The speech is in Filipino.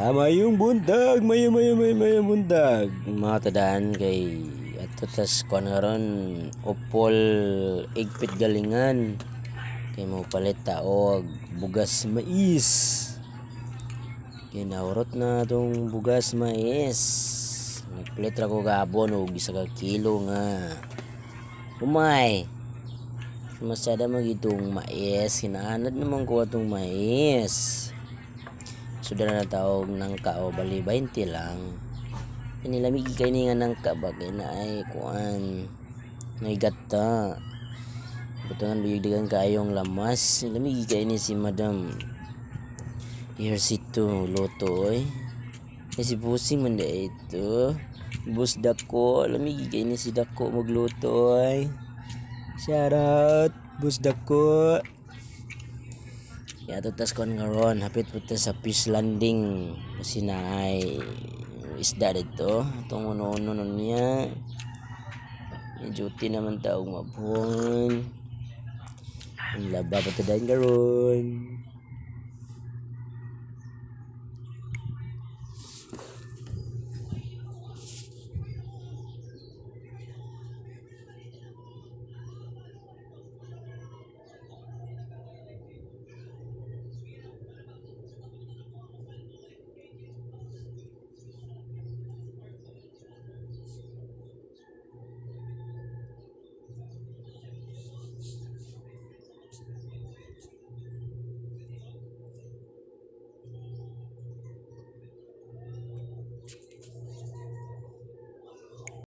Mayong bundag, mayong bundag. Mga tadaan kay ato tas kuan karon upol igpit galingan. Kay mo palit taog bugas mais. Kinaurot na tong bugas mais. Nagpalit ra ko gabon og isa ka kilo nga. Umay. Masada magitong mais, hinaanad naman ko atong mais. Sudah na taog nangka o bali 20 lang. Inilamig kay ni nga nangka bagay na ay kuan. Naigata. Butangan luyag-dagan kayong lamas. Lamig kay ni si Madam. Here's ito loto oy. Si pusing man da ito. Bus dako, lamig kay ni si dako magluto oy. Shout out, bus dako. Ya tutas kon ngaron hapit puta sa fish landing kasi na ay isda dito itong uno-uno niya duty naman taong mabuhon ang laba pa tadain karon.